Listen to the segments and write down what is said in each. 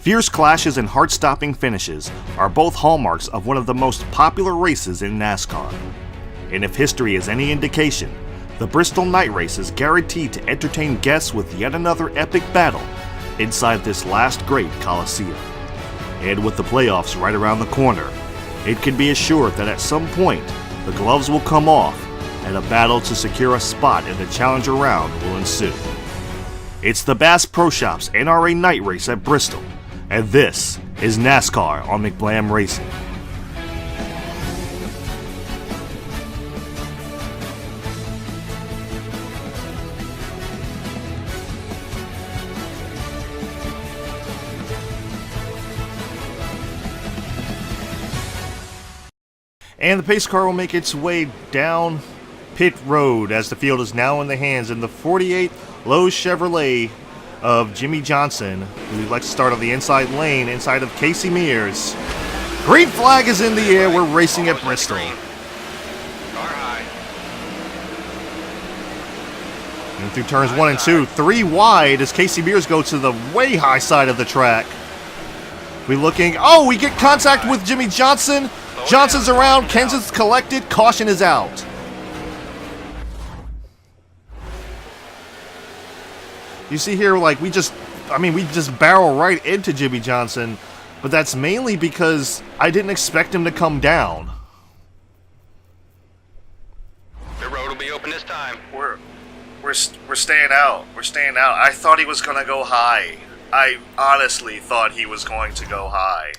Fierce clashes and heart-stopping finishes are both hallmarks of one of the most popular races in NASCAR. And if history is any indication, the Bristol Night Race is guaranteed to entertain guests with yet another epic battle inside this last great Coliseum. And with the playoffs right around the corner, it can be assured that at some point, the gloves will come off and a battle to secure a spot in the Challenger round will ensue. It's the Bass Pro Shops NRA Night Race at Bristol, and this is NASCAR on McBlam Racing. And the pace car will make its way down pit road as the field is now in the hands in the 48 Lowe's Chevrolet of Jimmy Johnson, who likes to start on the inside lane inside of Casey Mears. Green flag is in the air. We're racing at Bristol. And through turns 1 and 2, 3 wide as Casey Mears go to the way high side of the track. We looking. Oh, we get contact with Jimmy Johnson. Johnson's around, Kenseth's collected, caution is out. You see here, like, we just barrel right into Jimmy Johnson, but that's mainly because I didn't expect him to come down. The road will be open this time. We're staying out. We're staying out. I thought he was gonna go high. I honestly thought he was going to go high.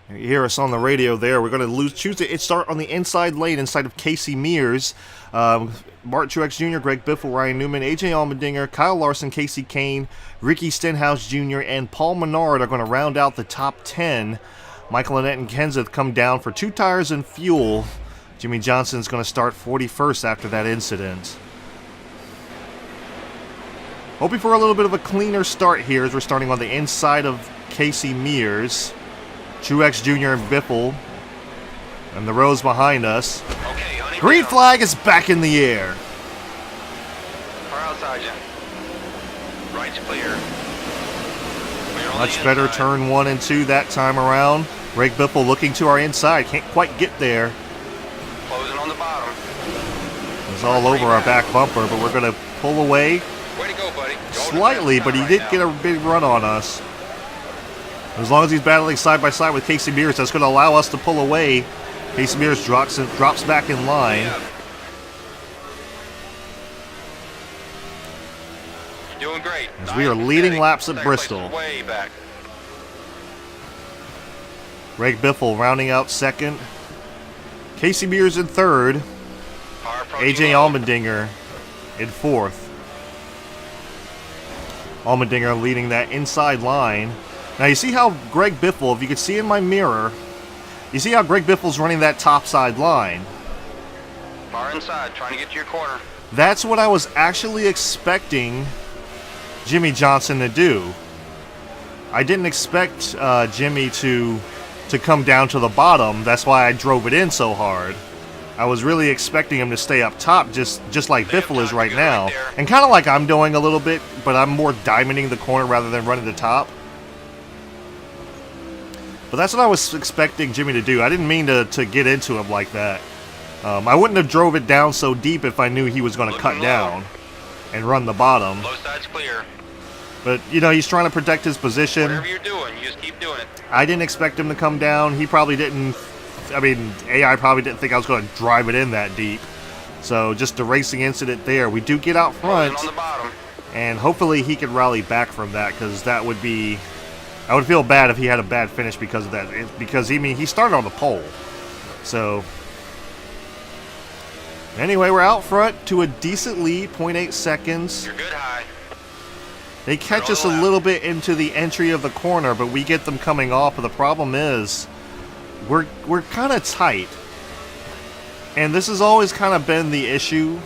You hear us on the radio there. We're going to choose to start on the inside lane inside of Casey Mears. Martin Truex Jr., Greg Biffle, Ryan Newman, AJ Allmendinger, Kyle Larson, Casey Kane, Ricky Stenhouse Jr., and Paul Menard are going to round out the top 10. Michael Annett and Kenseth come down for 2 tires and fuel. Jimmy Johnson's going to start 41st after that incident. Hoping for a little bit of a cleaner start here as we're starting on the inside of Casey Mears. Truex Jr. and Biffle, and the rows behind us. Okay, Green flag is back in the air. Far outside, Jim. Right's clear. Much better turn 1 and 2 that time around. Greg Biffle looking to our inside, can't quite get there. Closing on the bottom. It's all over our back bumper, but we're going to pull away. Way to go, buddy. Slightly, but he did get a big run on us. As long as he's battling side by side with Casey Mears, that's going to allow us to pull away. Casey Mears drops back in line. You're doing great. As we are leading laps at Bristol. Way back. Greg Biffle rounding out second. Casey Mears in third. AJ Allmendinger in fourth. Allmendinger leading that inside line. Now you see how Greg Biffle, if you can see in my mirror, you see how Greg Biffle's running that top side line. Far inside, trying to get to your corner. That's what I was actually expecting Jimmy Johnson to do. I didn't expect Jimmy to come down to the bottom. That's why I drove it in so hard. I was really expecting him to stay up top, just like Biffle is right now. And kind of like I'm doing a little bit, but I'm more diamonding the corner rather than running the top. But that's what I was expecting Jimmy to do. I didn't mean to get into him like that. I wouldn't have drove it down so deep if I knew he was going to cut down and run the bottom. Low side's clear. But, you know, he's trying to protect his position. Whatever you're doing, you just keep doing it. I didn't expect him to come down. He probably didn't. I mean, AI probably didn't think I was going to drive it in that deep. So just a racing incident there. We do get out front. On the bottom. And hopefully he can rally back from that, because that would be... I would feel bad if he had a bad finish because of that. Because, I mean, he started on the pole. So, anyway, we're out front to a decent lead, 0.8 seconds. You're good high. They catch us a little bit into the entry of the corner, but we get them coming off. But the problem is, we're kind of tight. And this has always kind of been the issue.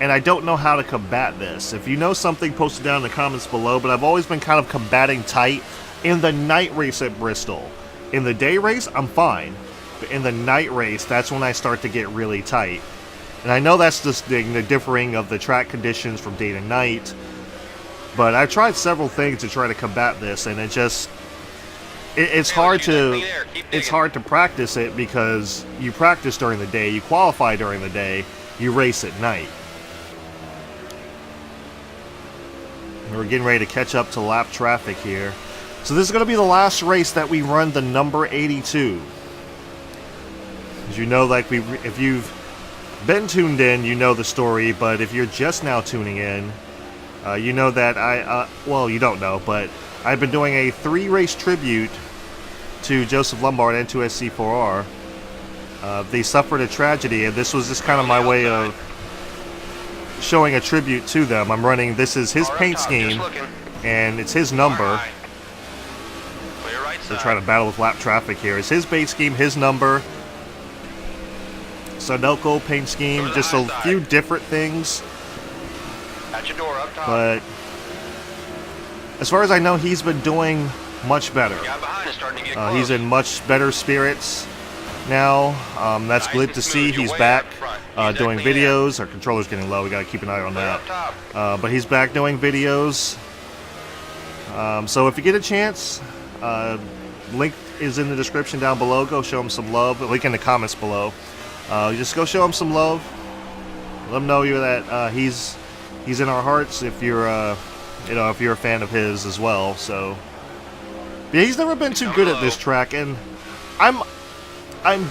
And I don't know how to combat this. If you know something, post it down in the comments below. But I've always been kind of combating tight in the night race at Bristol. In the day race, I'm fine. But in the night race, that's when I start to get really tight. And I know that's just the differing of the track conditions from day to night. But I've tried several things to try to combat this, and it's hard to practice it because you practice during the day, you qualify during the day, you race at night. We're getting ready to catch up to lap traffic here. So this is going to be the last race that we run the number 82. As you know, like if you've been tuned in, you know the story, but if you're just now tuning in, you know that well, you don't know, but I've been doing a 3-race tribute to Joseph Lombard and to SC4R. They suffered a tragedy, and this was just kind of my way of showing a tribute to them. I'm running, this is his paint scheme, and it's his number. They're trying to battle with lap traffic here. It's his paint scheme, his number. Sunoco paint scheme, just a few different things. At your door, up top. But as far as I know, he's been doing much better. He's in much better spirits now. That's good to see. He's back doing videos. Our controller's getting low. We got to keep an eye on that. But he's back doing videos. So if you get a chance, link is in the description down below. Go show him some love. Link in the comments below. Just go show him some love. Let him know that he's in our hearts. If you're if you're a fan of his as well. So yeah, he's never been too good at this track, and I'm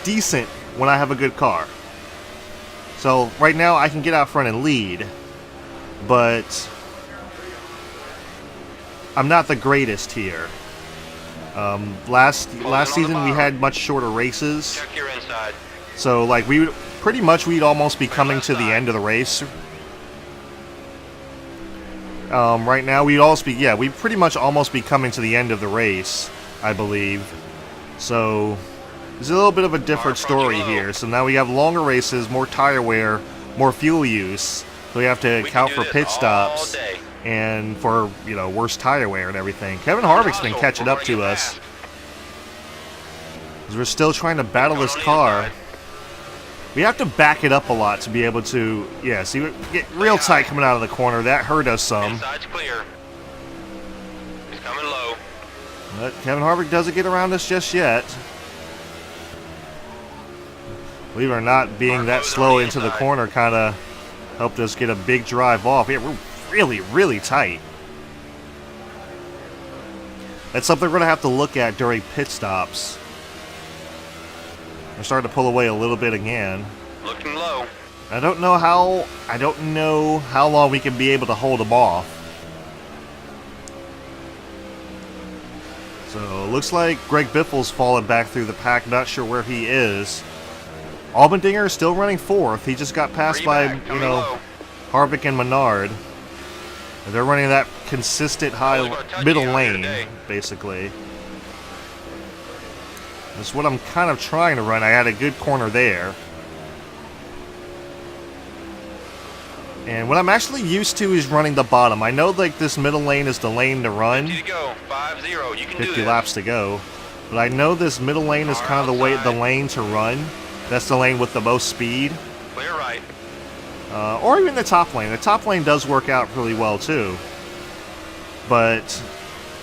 decent when I have a good car. So right now I can get out front and lead, but I'm not the greatest here. Last season we had much shorter races. Check your inside. So like we'd almost be coming to the end of the race. Right now we'd pretty much almost be coming to the end of the race, I believe. So it's a little bit of a different story here. So now we have longer races, more tire wear, more fuel use. So we have to account for pit stops and for, worse tire wear and everything. Kevin Harvick's been catching up to us. Because we're still trying to battle this car. We have to back it up a lot to be able to, see, we get real tight coming out of the corner. That hurt us some. Inside's clear. He's coming low. But Kevin Harvick doesn't get around us just yet. Believe it or not, being that slow into the corner kind of helped us get a big drive off. Yeah, we're really, really tight. That's something we're going to have to look at during pit stops. We're starting to pull away a little bit again. Looking low. I don't know how long we can be able to hold them off. So it looks like Greg Biffle's fallen back through the pack. Not sure where he is. Allmendinger is still running 4th. He just got passed by, Harvick and Menard. And they're running that consistent high middle lane, basically. That's what I'm kind of trying to run. I had a good corner there. And what I'm actually used to is running the bottom. I know like this middle lane is the lane to run. 50 to go. 5-0. You can do 50 this. laps to go. But I know this middle lane is kind of the lane to run. That's the lane with the most speed. Clear right. Or even the top lane. The top lane does work out really well too. But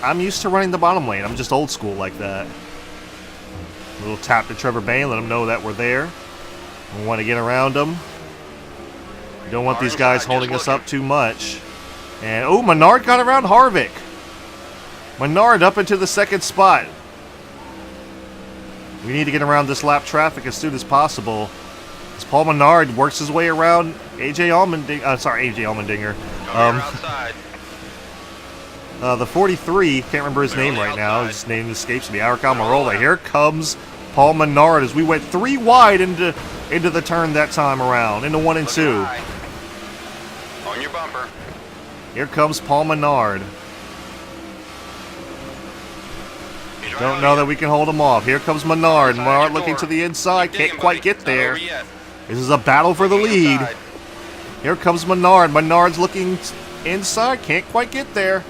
I'm used to running the bottom lane. I'm just old school like that. A little tap to Trevor Bayne, let him know that we're there. We want to get around them. We don't want these guys holding us up too much. And, oh, Menard got around Harvick. Menard up into the 2nd spot. We need to get around this lap traffic as soon as possible. As Paul Menard works his way around AJ Allmendinger. The 43, can't remember his name right now. His name escapes me. Aric Almirola. Here comes Paul Menard as we went 3 wide into the turn that time around, into 1 and 2. On your bumper. Here comes Paul Menard. Don't know that we can hold him off. Here comes Menard. Menard looking to the inside. Can't quite get there. This is a battle for the lead. Here comes Menard. Menard's looking inside. Can't quite get there.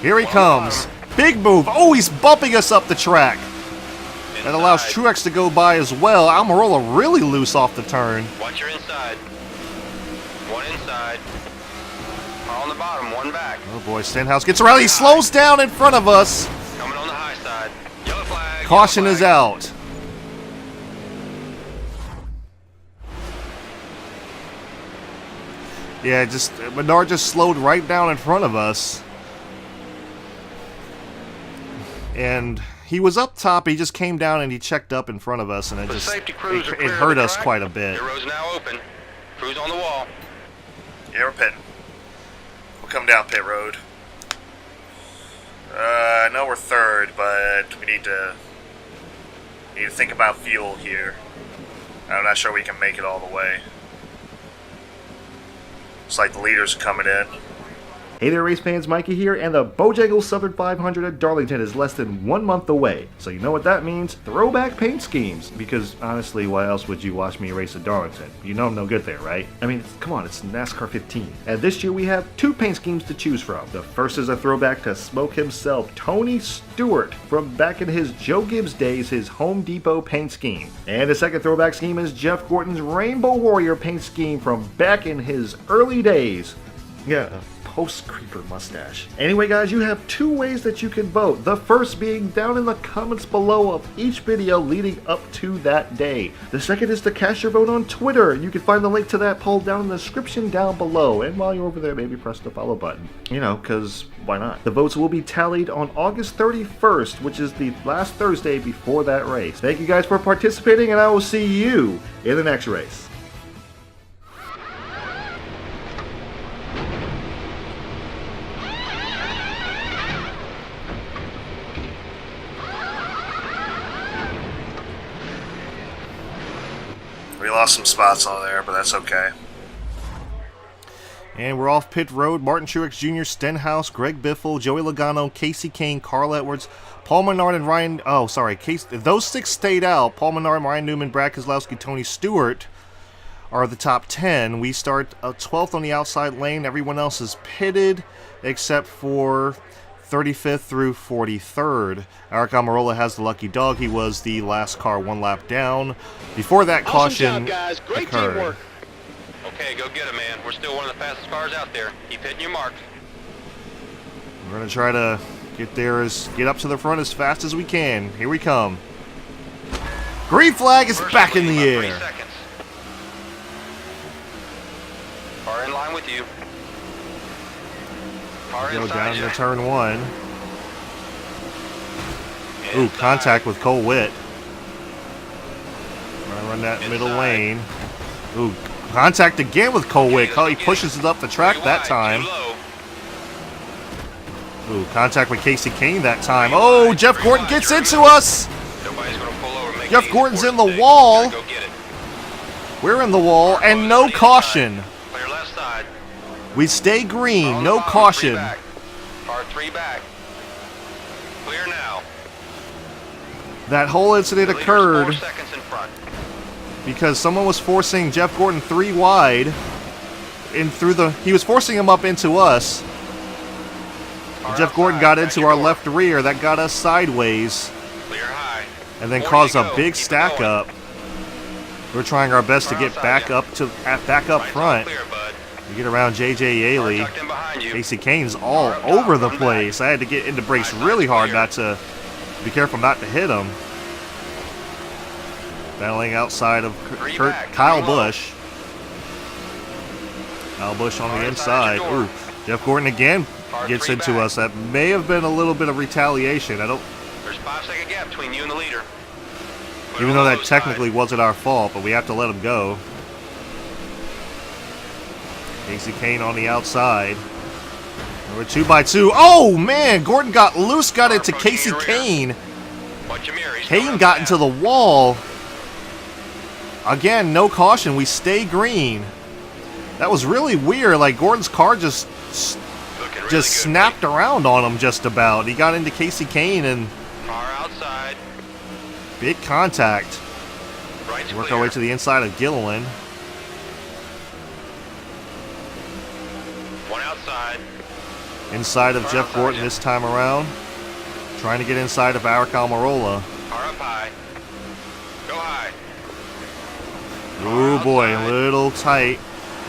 Here he comes. Big move. Oh, he's bumping us up the track. That allows Truex to go by as well. Almirola really loose off the turn. Watch your inside. 1 inside. Car on the bottom, one back. Oh boy, Stenhouse gets around. He slows down in front of us. Coming on the high side. Yellow flag. Caution yellow is flag. out. Yeah, Menard just slowed right down in front of us. And he was up top, he just came down and he checked up in front of us, and it hurt us quite a bit. Your road's now open. Crew's on the wall. Yeah, we're pitting. We'll come down pit road. I know we're third, but we need to think about fuel here. I'm not sure we can make it all the way. Looks like the leaders are coming in. Hey there, race fans, Mikey here, and the Bojangles Southern 500 at Darlington is less than 1 month away. So you know what that means? Throwback paint schemes. Because honestly, why else would you watch me race at Darlington? You know I'm no good there, right? I mean, come on, it's NASCAR 15. And this year we have 2 paint schemes to choose from. The first is a throwback to Smoke himself, Tony Stewart, from back in his Joe Gibbs days, his Home Depot paint scheme. And the second throwback scheme is Jeff Gordon's Rainbow Warrior paint scheme from back in his early days. Yeah. Post-creeper mustache. Anyway guys, you have 2 ways that you can vote. The first being down in the comments below of each video leading up to that day. The second is to cast your vote on Twitter. You can find the link to that poll down in the description down below. And while you're over there, maybe press the follow button. You know, because why not? The votes will be tallied on August 31st, which is the last Thursday before that race. Thank you guys for participating, and I will see you in the next race. We lost some spots on there, but that's okay. And we're off pit road. Martin Truex Jr., Stenhouse, Greg Biffle, Joey Logano, Casey Kane, Carl Edwards, Paul Menard, and Ryan... Oh, sorry. Those 6 stayed out. Paul Menard, Ryan Newman, Brad Keselowski, Tony Stewart are the top 10. We start 12th on the outside lane. Everyone else is pitted except for 35th through 43rd. Eric Almirola has the lucky dog. He was the last car 1 lap down. Before that caution awesome job, guys. Great occurred. Teamwork. Okay, go get him, man. We're still one of the fastest cars out there. Keep hitting your marks. We're going to try to get up to the front as fast as we can. Here we come. Green flag is First back in the lead by 3 air. seconds. Car in line with you. Car Go inside down you. to turn 1. Ooh, contact with Cole Witt. We're gonna run that middle lane. Ooh, contact again with Cole Witt. He pushes it up the track that time. Ooh, contact with Casey Kane that time. Oh, Jeff Gordon gets into us. Nobody's gonna pull over and make Jeff it easy Gordon's for in us the today. wall. Gotta go get it. We're in the wall and no caution. Clear left side. We stay On green, the no bottom, 3 caution. back. Car 3 back. Clear now. That whole incident The leader's occurred 4 seconds in front. because someone was forcing Jeff Gordon 3 wide he was forcing him up into us. Car Jeff Gordon outside, got back into your our door. left rear. That got us sideways Clear high. and then 40 caused to a go. big Keep it stack going. up. We're trying our best to Car get outside, back yeah. up Right side front. Clear, bud. We get around JJ Car Yaley. tucked in behind you. Casey Kane's all Car up top, over the run place. I had to get into brakes Right side really hard clear. not to be careful not to hit him. Battling outside of Three Kurt, back, Kyle three low. Busch. Kyle Busch on Car the inside inside. your door. Ooh, Jeff Gordon again Car gets 3 into back. us. That may have been a little bit of retaliation. There's 5-second gap between you and the leader. Put it Even on though the that low side. technically wasn't our fault, but we have to let him go. Casey Kane on the outside. And we're 2x2. Oh man, Gordon got loose, got Car into approaching Casey your rear. Kane. Watch your mirror. He's coming Kane up got fast. into the wall. Again, no caution. We stay green. That was really weird. Like Gordon's car just Looking really just good, snapped around on him just about. He got into Casey Kane and buddy. Car outside. big contact. Right's Work clear. our way to the inside of Gilliland. One outside. Inside of Car Jeff outside, Gordon yeah. this time around. Trying to get inside of Eric Almirola. Car up high. Go high. Oh boy, a outside. little tight.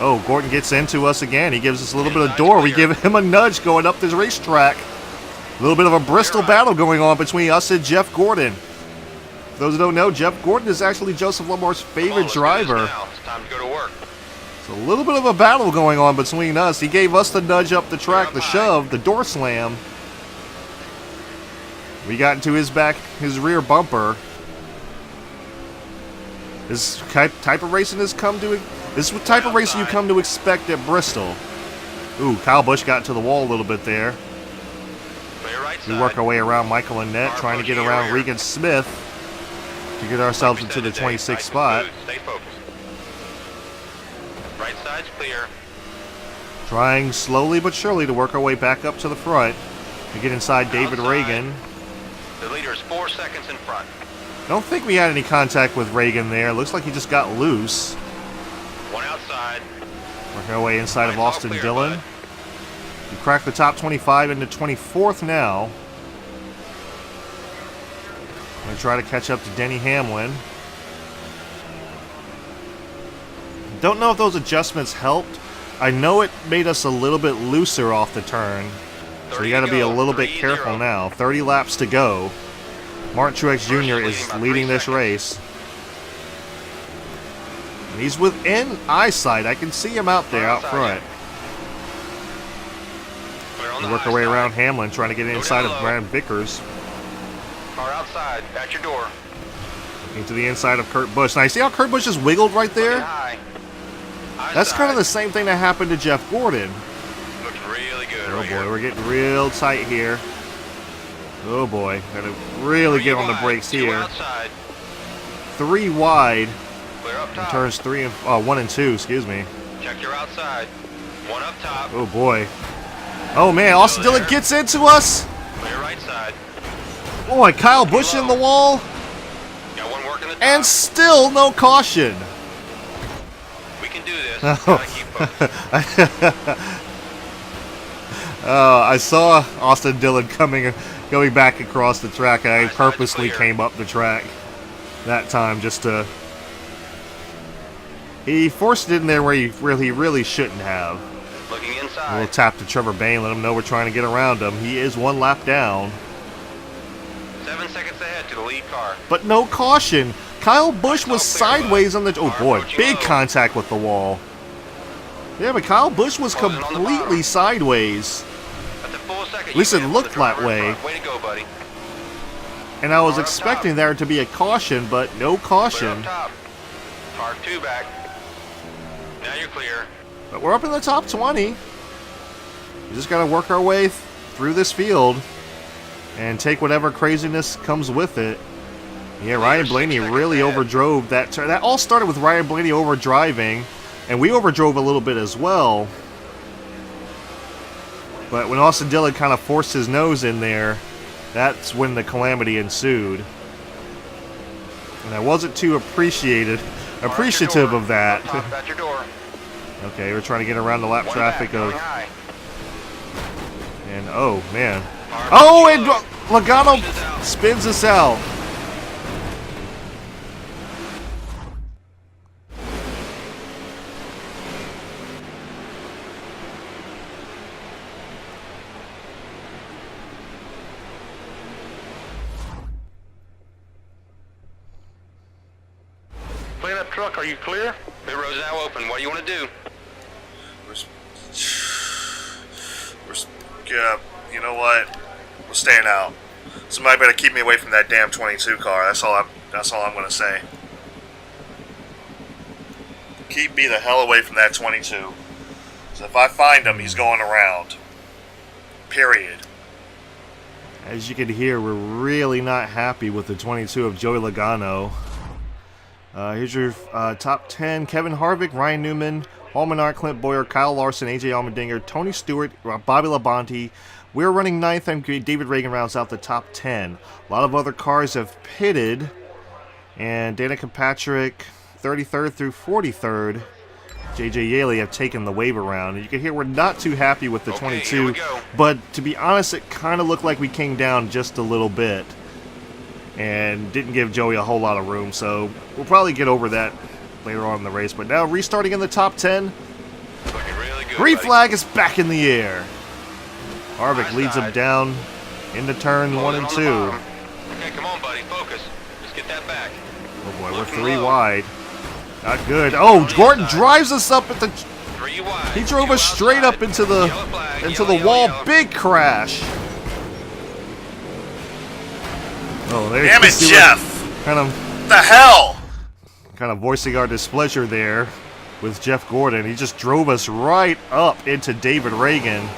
Oh, Gordon gets into us again. He gives us a little bit of door. We give him a nudge going up this racetrack. A little bit of a Bristol battle going on between us and Jeff Gordon. For those who don't know, Jeff Gordon is actually Joseph Lamar's favorite driver. It's time to go to work. It's a little bit of a battle going on between us. He gave us the nudge up the track, the shove, the door slam. We got into his rear bumper. This type of racing has come to. This is what type of racing you come to expect at Bristol. Ooh, Kyle Busch got to the wall a little bit there. We work our way around Michael and Annette, trying to get around Regan Smith to get ourselves into the 26th spot. Stay focused. Right side's clear. Trying slowly but surely to work our way back up to the front. We get inside David Reagan. The leader is 4 seconds in front. Don't think we had any contact with Reagan there. Looks like he just got loose. One outside. Working our way inside of Austin Dillon. We cracked the top 25 into 24th now. I'm going to try to catch up to Denny Hamlin. Don't know if those adjustments helped. I know it made us a little bit looser off the turn. So we got to be a little bit careful now. 30 laps to go. Martin Truex Jr. is leading this race. And he's within eyesight. I can see him out there, out front. We work our way around Hamlin, trying to get inside of Brad Vickers. Car outside, at your door. Into the inside of Kurt Busch. Now, you see how Kurt Busch just wiggled right there? That's kind of the same thing that happened to Jeff Gordon. Looks really good. Oh boy, we're getting real tight here. Oh boy, gotta really get on the brakes here. 3 wide. Clear up top. Turns 1 and 2, excuse me. Check your outside. 1 up top. Oh boy. Oh man, Austin Dillon gets into us. Clear right side. Boy, Kyle Busch in the wall. Got one working the top. And still no caution. We can do this. Gotta keep focused. I saw Austin Dillon going back across the track. I purposely came up the track that time just to. He forced it in there where he really shouldn't have. Looking A inside. little tap to Trevor Bayne, let him know we're trying to get around him. He is 1 lap down. 7 seconds ahead to the lead car. But no caution. Kyle Busch was sideways on the. Oh boy, big contact with the wall. Yeah, but Kyle Busch was completely sideways. At least it looked that way. Way to go, buddy. And I was expecting there to be a caution, but no caution. Car 2 back. Now you're clear. But we're up in the top 20. We just got to work our way through this field and take whatever craziness comes with it. Yeah, Ryan Blaney really overdrove that turn. That all started with Ryan Blaney overdriving, and we overdrove a little bit as well. But when Austin Dillon kind of forced his nose in there, that's when the calamity ensued. And I wasn't too appreciative of that. At your door. Okay, we're trying to get around the lap traffic of. And oh man. Oh, and Logano spins us out. Clean up truck, are you clear? Pit road's now open. What do you want to do? You know what? We're staying out. Somebody better keep me away from that damn 22 car. That's all I'm gonna say. Keep me the hell away from that 22. So if I find him, he's going around. Period. As you can hear, we're really not happy with the 22 of Joey Logano. Here's your top 10. Kevin Harvick, Ryan Newman, Paul Menard, Clint Boyer, Kyle Larson, AJ Allmendinger, Tony Stewart, Bobby Labonte. We're running 9th, and David Reagan rounds out the top 10. A lot of other cars have pitted, and Danica Patrick, 33rd through 43rd. JJ Yaley have taken the wave around. And you can hear we're not too happy with the 22, but to be honest, it kind of looked like we came down just a little bit and didn't give Joey a whole lot of room, so we'll probably get over that later on in the race. But now restarting in the top 10, good, Green buddy. flag is back in the air. Harvick High leads him side. down into turn 1 and 2. Okay, come on, buddy. Focus. Let's get that back. Oh boy, we're Looking 3 low. wide. Not good. Oh, Gordon drives us up at the... 3 wide. He drove Two us straight up outside. into the Yellow flag, into yellow, the wall. yellow. Big crash. Oh, there Damn you it, see Jeff! Kind of The hell? voicing our displeasure there with Jeff Gordon. He just drove us right up into David Reagan.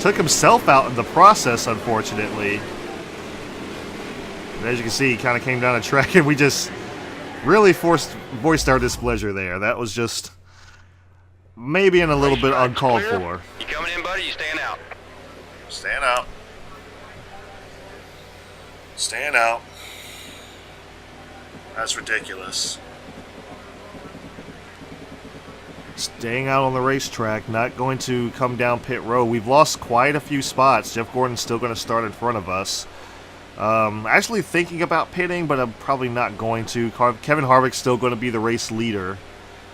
Took himself out in the process, unfortunately. And as you can see, he kind of came down the track, and we just really voiced our displeasure there. That was just maybe in a little bit uncalled Clear. for. You coming in, buddy? You staying out? Stand out. Stand out. That's ridiculous. Staying out on the racetrack, not going to come down pit road. We've lost quite a few spots. Jeff Gordon's still going to start in front of us. Actually thinking about pitting, but I'm probably not going to. Kevin Harvick's still going to be the race leader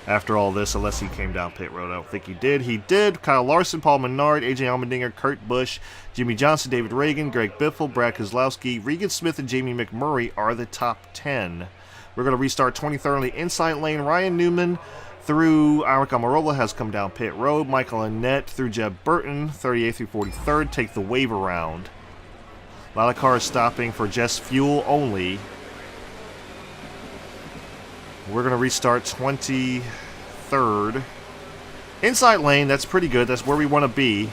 after all this, unless he came down pit road. I don't think he did. He did. Kyle Larson, Paul Menard, AJ Allmendinger, Kurt Busch, Jimmy Johnson, David Reagan, Greg Biffle, Brad Keselowski, Regan Smith, and Jamie McMurray are the top 10. We're going to restart 23rd on the inside lane. Ryan Newman through Eric Almirola has come down pit road. Michael Annette through Jeb Burton, 38th through 43rd, take the wave around. A lot of cars stopping for just fuel only. We're going to restart 23rd. Inside lane, that's pretty good. That's where we want to be.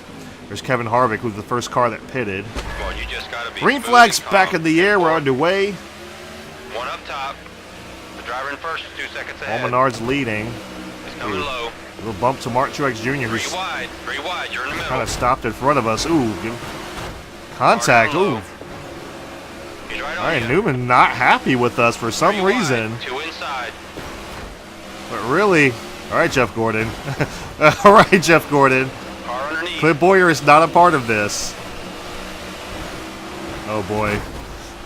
There's Kevin Harvick, who's the first car that pitted. Come on, you just gotta be Green smooth flag's and back calm. in the air. We're underway. One up top. The driver in first, 2 seconds Paul ahead. Menard's leading. He's coming low. A little bump to Martin Truex Jr., 3 who's wide. 3 wide. You're in the middle. kind of stopped in front of us. Ooh, contact. Ooh. He's right on Ryan you. Newman not happy with us for some 3 wide, reason. 2 inside. But really, all right, Jeff Gordon. All right, Jeff Gordon. Car underneath. Clint Boyer is not a part of this. Oh boy,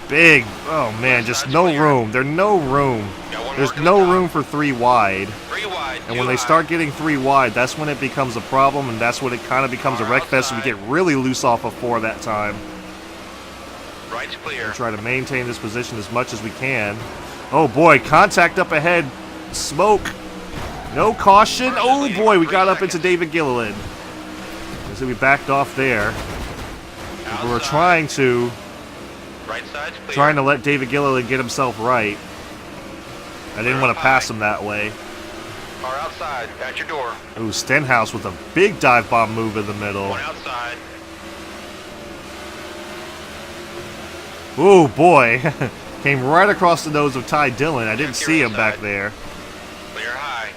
big. Oh man, just no room. There's no room. Got one There's working no the top. room for 3 wide. 3 wide. And 2 when they high. start getting 3 wide, that's when it becomes a problem, and that's when it kind of becomes a wreck fest. And we get really loose off of 4 that time. Right's clear. Try to maintain this position as much as we can. Oh boy, contact up ahead. Smoke. No caution. Oh boy, we got up into David Gilliland. So we backed off there. We were Outside. Right side's clear. trying to let David Gilliland get himself right. I didn't want to pass him that way. Car outside. At your door. Ooh, Stenhouse with a big dive bomb move in the middle. One outside. Ooh boy, came right across the nose of Ty Dillon. I didn't Check see your him back inside. there. Clear high.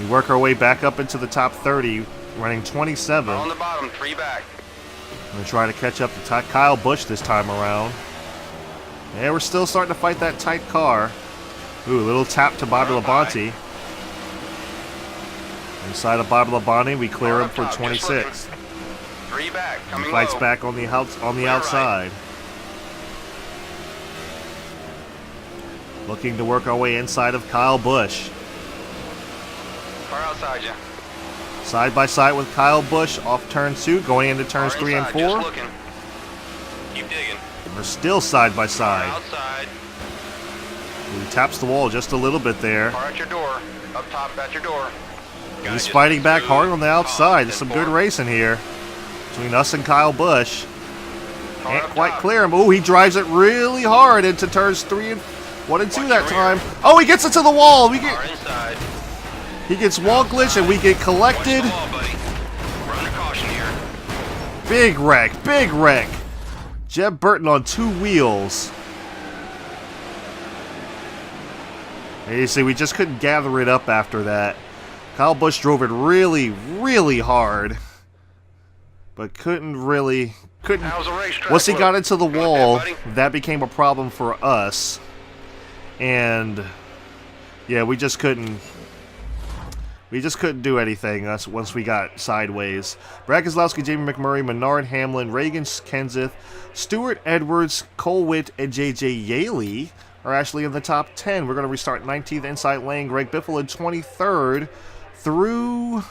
We work our way back up into the top 30, running 27. On the bottom. 3 back. I'm going to try to catch up to Kyle Busch this time around. Yeah, we're still starting to fight that tight car. Ooh, a little tap to Bobby Labonte. Inside of Bobby Labonte, we clear Car him up for top, just 26. 3 back. He Coming fights low. back on the Clear outside. Looking to work our way inside of Kyle Busch. Car outside you. Side by side with Kyle Busch off turn 2, going into turns Car 3 and inside, 4. Just looking. Keep digging. We're still side by Car side. outside. He taps the wall just a little bit there. Car at your door. Up top at your door. Guy He's just fighting back smooth, hard on the outside. calm, There's some 10-4. good racing here between us and Kyle Busch. Car Can't up quite top. clear him. Oh, he drives it really hard into turns 1 and 2 Watch that your time. rear. Oh, he gets it to the wall. Car inside. He gets wall glitch and we get Watch collected. the wall, buddy. We're under caution here. Big wreck, big wreck. Jeb Burton on 2 wheels. And you see, we just couldn't gather it up after that. Kyle Busch drove it really, really hard. But couldn't. How's the racetrack Once he look? got into the Good, wall, buddy? that became a problem for us. And yeah, we just couldn't do anything once we got sideways. Brad Keselowski, Jamie McMurray, Menard, Hamlin, Reagan, Kenseth, Stewart, Edwards, Cole Witt, and J.J. Yaley are actually in the top 10. We're going to restart 19th inside lane. Greg Biffle in 23rd through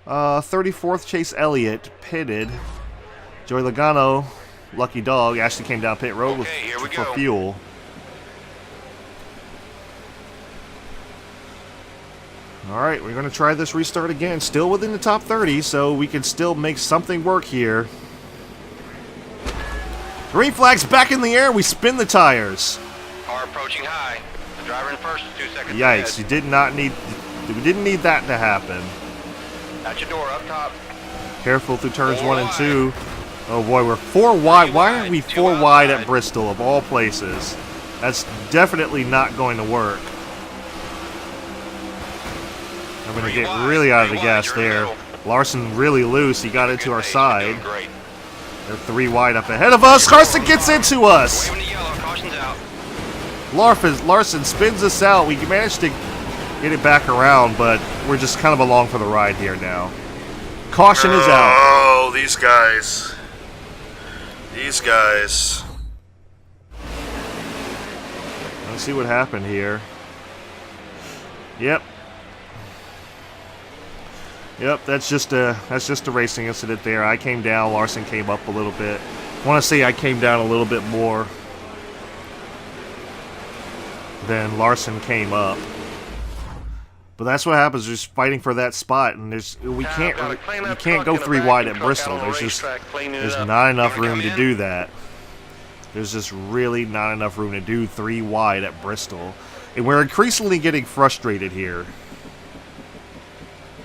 34th Chase Elliott, pitted. Joey Logano, lucky dog, actually came down pit road for fuel. Alright, we're going to try this restart again. Still within the top 30, so we can still make something work here. Green flag's back in the air. We spin the tires. Car approaching high. The driver in first, 2 seconds Yikes, ahead. we didn't need that to happen. Out your door, up top. Careful through turns 1 and 2. Oh boy, we're 4 wide. Why aren't we 4 wide at Bristol, of all places? That's definitely not going to work. I'm going to get really out of the gas there. Larson really loose. He got into our side. They're 3 wide up ahead of us. Carson gets into us. Larson spins us out. We managed to get it back around, but we're just kind of along for the ride here now. Caution is out. Oh, these guys. These guys. Let's see what happened here. Yep. Yep, that's just a racing incident there. I came down, Larson came up a little bit. I want to say I came down a little bit more than Larson came up. But that's what happens, just fighting for that spot, and you can't go 3 wide at Bristol. There's not enough room to do that. There's just really not enough room to do 3 wide at Bristol. And we're increasingly getting frustrated here,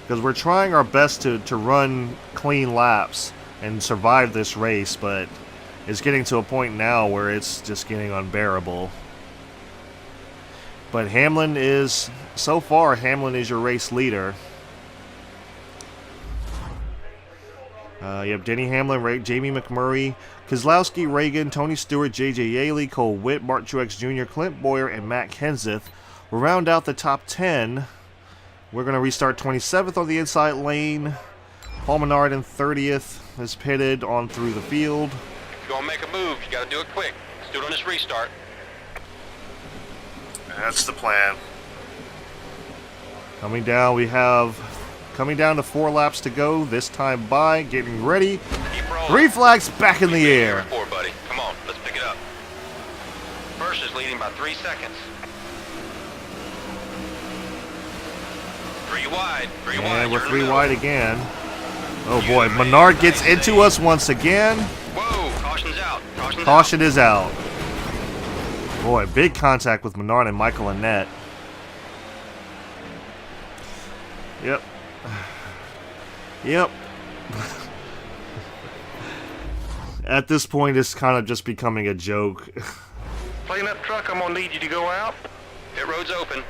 because we're trying our best to run clean laps and survive this race, but it's getting to a point now where it's just getting unbearable. But so far, Hamlin is your race leader. You have Denny Hamlin, Jamie McMurray, Keselowski, Reagan, Tony Stewart, J.J. Yaley, Cole Witt, Martin Truex Jr., Clint Boyer, and Matt Kenseth will round out the top 10. We're going to restart 27th on the inside lane. Paul Menard in 30th is pitted on through the field. If you want to make a move, you got to do it quick. Let's do it on this restart. That's the plan. Coming down, coming down to 4 laps to go. This time by, getting ready. 3 flags back in the air. Four, buddy. Come on, let's pick it up. First is leading by 3 seconds. 3 wide. 3 wide. And we're 3 wide again. Oh boy, Menard gets into us once again. Whoa, caution's out. Caution is out. Boy, big contact with Menard and Michael Annett. Yep. Yep. At this point, it's kind of just becoming a joke. Clean up truck, I'm gonna need you to go out. Pit road's open.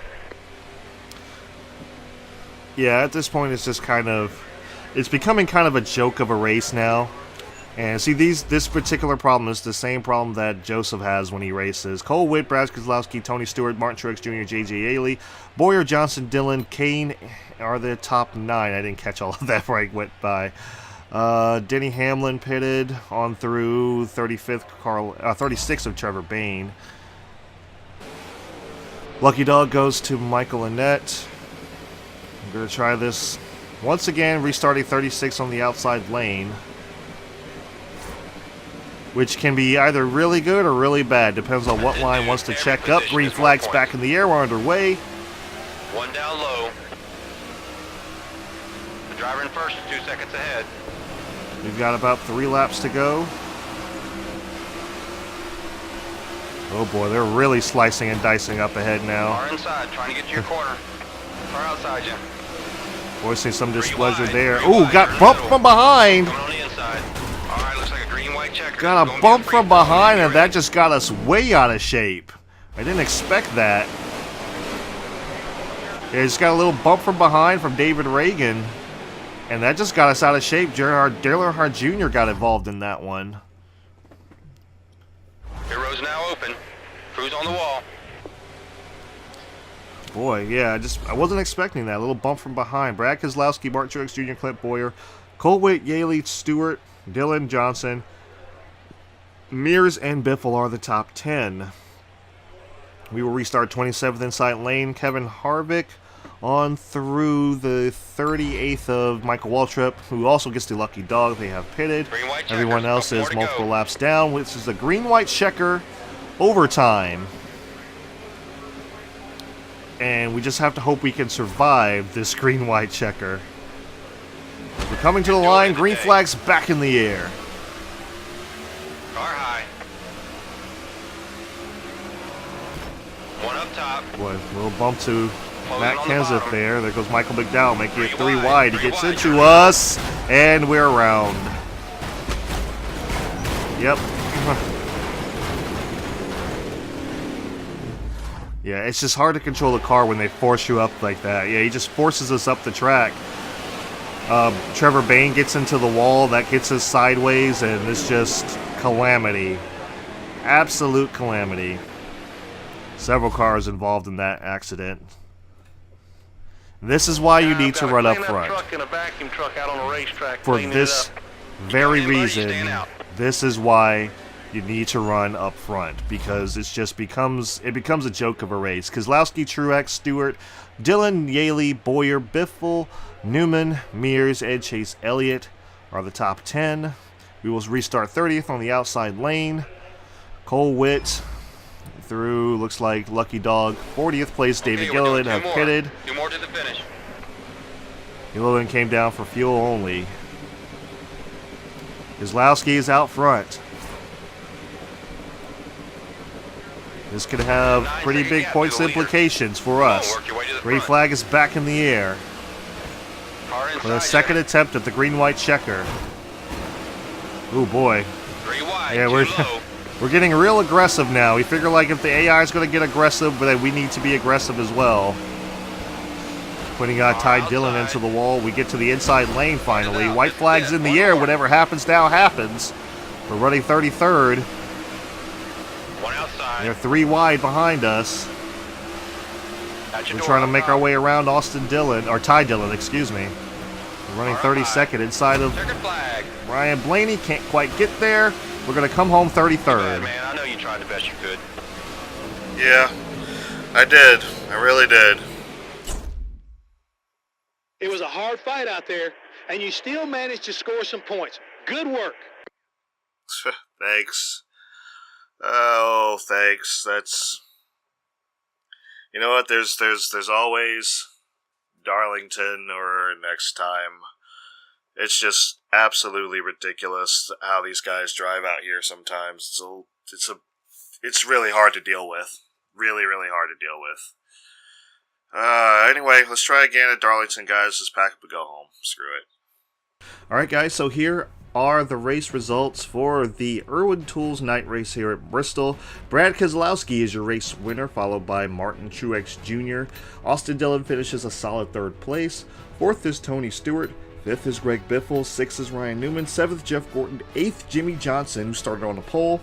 Yeah, at this point, it's becoming kind of a joke of a race now. And see, this particular problem is the same problem that Joseph has when he races. Cole Witt, Brad Keselowski, Tony Stewart, Martin Truex Jr., J.J. Yaley, Boyer, Johnson, Dillon, Kane are the top 9. I didn't catch all of that before I went by. Denny Hamlin pitted on through 36th of Trevor Bayne. Lucky Dog goes to Michael Annett. I'm going to try this once again, restarting 36 on the outside lane, which can be either really good or really bad. Depends on what line wants to check up. Green flag's back in the air. We're underway. 1 down low. The driver in first is 2 seconds ahead. We've got about 3 laps to go. Oh boy, they're really slicing and dicing up ahead now. Car inside, trying to get to your corner. Car outside you. Voicing some displeasure there. Ooh, got bumped from behind. Coming on the inside. All right, looks like a green white checker. Got a bump from behind, and that just got us way out of shape. I didn't expect that. Yeah, just got a little bump from behind from David Reagan, and that just got us out of shape. Dale Earnhardt Jr. got involved in that one. Pit road's now open. Crew's on the wall. Boy, yeah, I wasn't expecting that. A little bump from behind. Brad Keselowski, Martin Truex Jr., Clint Boyer, Cole Witt, Yaley, Stewart, Dillon, Johnson, Mears, and Biffle are the top 10. We will restart 27th inside lane. Kevin Harvick on through the 38th of Michael Waltrip, who also gets the lucky dog. They have pitted. Everyone else is multiple laps down, which is the green-white checker overtime. And we just have to hope we can survive this green-white checker. We're coming to the line. Green flag's back in the air. Car high. One up top. Boy, a little bump to Matt Kenseth there. There goes Michael McDowell, making it 3 wide. He gets into us, and we're around. Yep. Yeah, it's just hard to control the car when they force you up like that. Yeah, he just forces us up the track. Trevor Bayne gets into the wall. That gets us sideways, and it's just calamity. Absolute calamity. Several cars involved in that accident. This is why you need to run up front. For this very reason, this is why you need to run up front, because it becomes a joke of a race. Keselowski, Truex, Stewart, Dillon, Yaley, Boyer, Biffle, Newman, Mears, and Chase Elliott are the top 10. We will restart 30th on the outside lane. Cole Witt through, looks like Lucky Dog. 40th place, David Gilliland have pitted. 2 more to the finish. Gilliland came down for fuel only. Keselowski is out front. This could have pretty big points implications for us. Green flag is back in the air. For the second attempt at the green-white checker. Oh boy. Yeah, we're getting real aggressive now. We figure like if the AI is going to get aggressive, but then we need to be aggressive as well. Putting Ty Dillon into the wall. We get to the inside lane finally. White flag's in the air. Whatever happens now happens. We're running 33rd. They're 3 wide behind us. We're trying to make our way around Austin Dillon, or Ty Dillon, excuse me. We're running 32nd inside of Ryan Blaney. Can't quite get there. We're going to come home 33rd. Man, I know you tried the best you could. Yeah, I did. I really did. It was a hard fight out there, and you still managed to score some points. Good work. Thanks. Oh, thanks. That's... You know what? There's always Darlington or next time. It's just absolutely ridiculous how these guys drive out here sometimes. It's really hard to deal with. Really, really hard to deal with. Anyway, let's try again at Darlington, guys. Just pack up and go home. Screw it. Alright guys, so here are the race results for the Irwin Tools night race here at Bristol. Brad Keselowski is your race winner, followed by Martin Truex Jr. Austin Dillon finishes a solid 3rd place. 4th is Tony Stewart. 5th is Greg Biffle. 6th is Ryan Newman. 7th, Jeff Gordon. 8th, Jimmy Johnson, who started on the pole.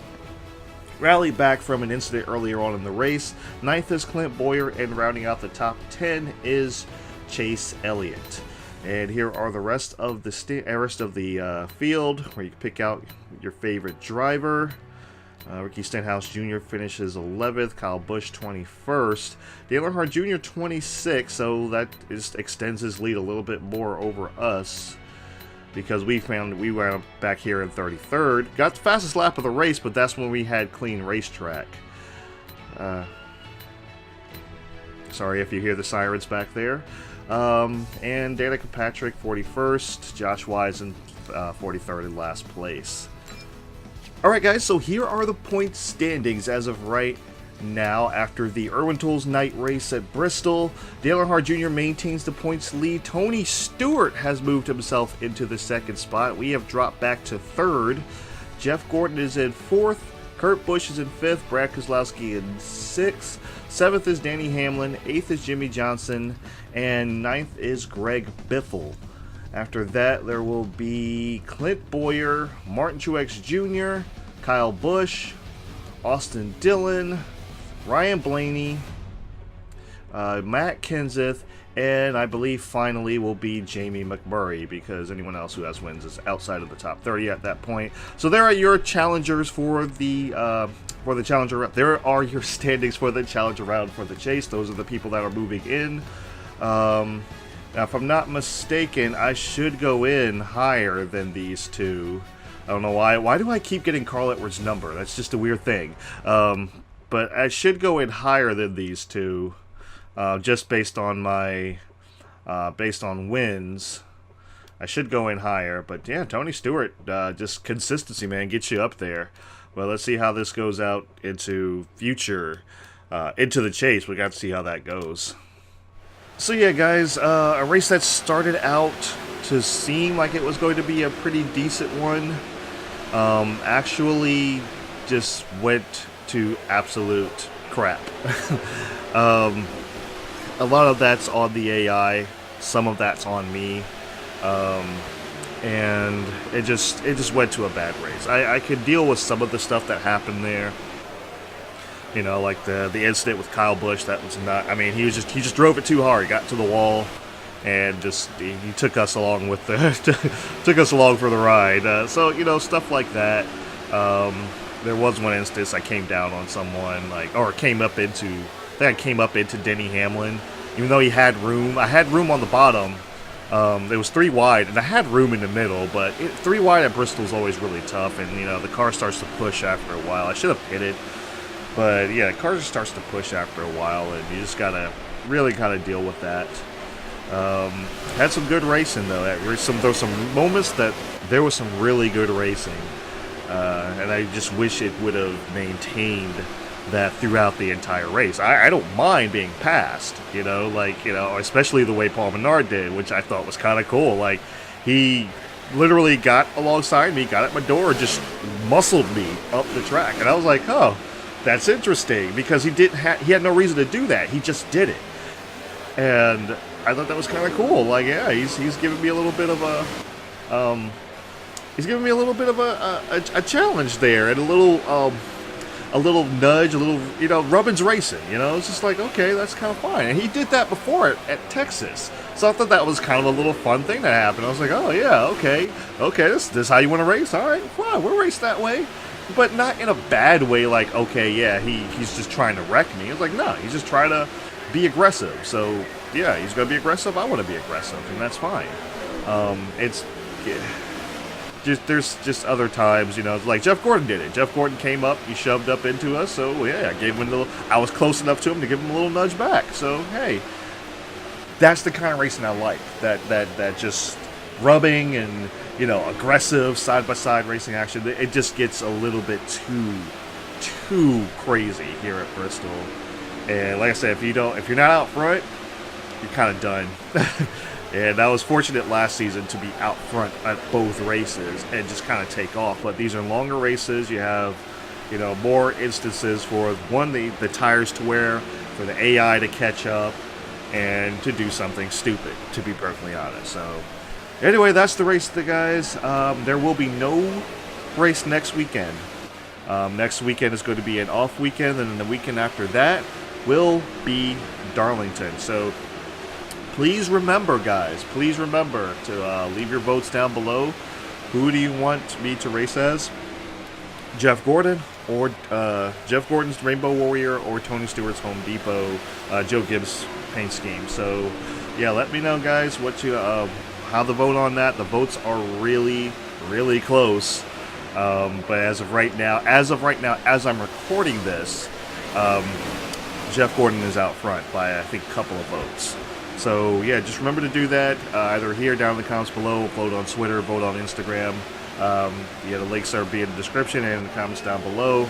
Rallied back from an incident earlier on in the race. 9th is Clint Boyer, and rounding out the top 10 is Chase Elliott. And here are the rest of the field, where you can pick out your favorite driver. Ricky Stenhouse Jr. finishes 11th, Kyle Busch 21st, Dale Earnhardt Jr. 26th, so that extends his lead a little bit more over us, because we went back here in 33rd. Got the fastest lap of the race, but that's when we had clean racetrack. Sorry if you hear the sirens back there. And Danica Patrick 41st, Josh Wisen 43rd in last place. Alright guys, so here are the point standings as of right now after the Irwin Tools night race at Bristol. Dale Earnhardt Jr. maintains the points lead. Tony Stewart has moved himself into the 2nd spot. We have dropped back to 3rd. Jeff Gordon is in 4th. Kurt Busch is in 5th. Brad Keselowski in 6th. 7th is Danny Hamlin. 8th is Jimmy Johnson. And 9th is Greg Biffle. After that, there will be Clint Boyer, Martin Truex Jr., Kyle Busch, Austin Dillon, Ryan Blaney, Matt Kenseth, and I believe finally will be Jamie McMurray, because anyone else who has wins is outside of the top 30 at that point. So there are your challengers for the challenger round. There are your standings for the challenger round for the chase. Those are the people that are moving in. Now, if I'm not mistaken, I should go in higher than these two. I don't know why. Why do I keep getting Carl Edwards' number? That's just a weird thing. But I should go in higher than these two, just based on my, based on wins. I should go in higher. But yeah, Tony Stewart, just consistency, man, gets you up there. Well, let's see how this goes out into future, into the chase. We got to see how that goes. So yeah, guys, a race that started out to seem like it was going to be a pretty decent one, actually just went to absolute crap. A lot of that's on the AI, some of that's on me, and it just went to a bad race. I could deal with some of the stuff that happened there. You know, like the incident with Kyle Busch, that was not. I mean, he just drove it too hard. He got to the wall, and just he took us along with took us along for the ride. So you know, stuff like that. There was one instance I came down on someone, I came up into Denny Hamlin, even though he had room. I had room on the bottom. There was 3 wide, and I had room in the middle, but 3 wide at Bristol is always really tough, and you know the car starts to push after a while. I should have pitted. But yeah, the car just starts to push after a while, and you just gotta really kind of deal with that. Had some good racing though. There were some moments that there was some really good racing, and I just wish it would have maintained that throughout the entire race. I don't mind being passed, especially the way Paul Menard did, which I thought was kind of cool. Like he literally got alongside me, got at my door, just muscled me up the track, and I was like, oh. That's interesting, because he had no reason to do that. He just did it, and I thought that was kind of cool. Like, yeah, he's giving me a little bit of a challenge there, and a little nudge, a little, rubbin's racing. It's just like, okay, that's kind of fine. And he did that before at Texas, so I thought that was kind of a little fun thing that happened. I was like, oh yeah, okay, this is how you want to race. All right, fine, we'll race that way. But not in a bad way, like, okay, yeah, he's just trying to wreck me. It's like, no, he's just trying to be aggressive. So, yeah, he's going to be aggressive, I want to be aggressive, and that's fine. There's just other times, like Jeff Gordon did it. Jeff Gordon came up, he shoved up into us, so, yeah, I was close enough to him to give him a little nudge back. So, hey, that's the kind of racing I like, that just rubbing and, aggressive side-by-side racing action. It just gets a little bit too crazy here at Bristol. And like I said, if you're not out front, you're kind of done. And I was fortunate last season to be out front at both races and just kind of take off. But these are longer races. You have, more instances for the tires to wear, for the AI to catch up, and to do something stupid, to be perfectly honest. So. Anyway, that's the race, guys. There will be no race next weekend. Next weekend is going to be an off weekend, and then the weekend after that will be Darlington. So please remember, guys, to leave your votes down below. Who do you want me to race as? Jeff Gordon, or Jeff Gordon's Rainbow Warrior, or Tony Stewart's Home Depot, Joe Gibbs paint scheme. So yeah, let me know, guys, how the vote on that. The votes are really, really close. But as of right now, as I'm recording this, Jeff Gordon is out front by, I think, a couple of votes. So yeah, just remember to do that. Either here, down in the comments below, vote on Twitter, vote on Instagram. The links are in the description and in the comments down below.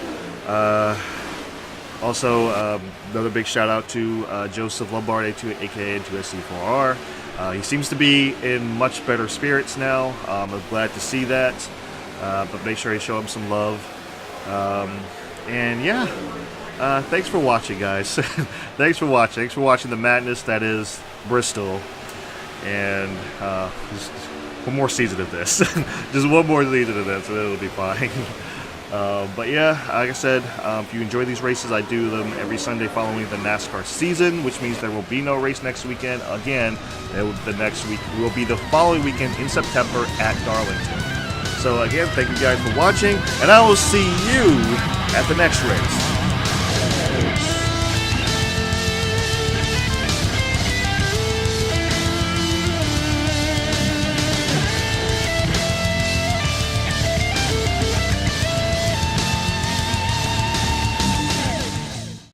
Also, another big shout out to Joseph Lombard, aka N2SC4R. He seems to be in much better spirits now. I'm glad to see that. But make sure you show him some love. And yeah, thanks for watching, guys. Thanks for watching the madness that is Bristol. And just one more season of this. Just one more season of this, and it'll be fine. But yeah, like I said, if you enjoy these races, I do them every Sunday following the NASCAR season, which means there will be no race next weekend. Again, the next week will be the following weekend in September at Darlington. So again, thank you guys for watching, and I will see you at the next race.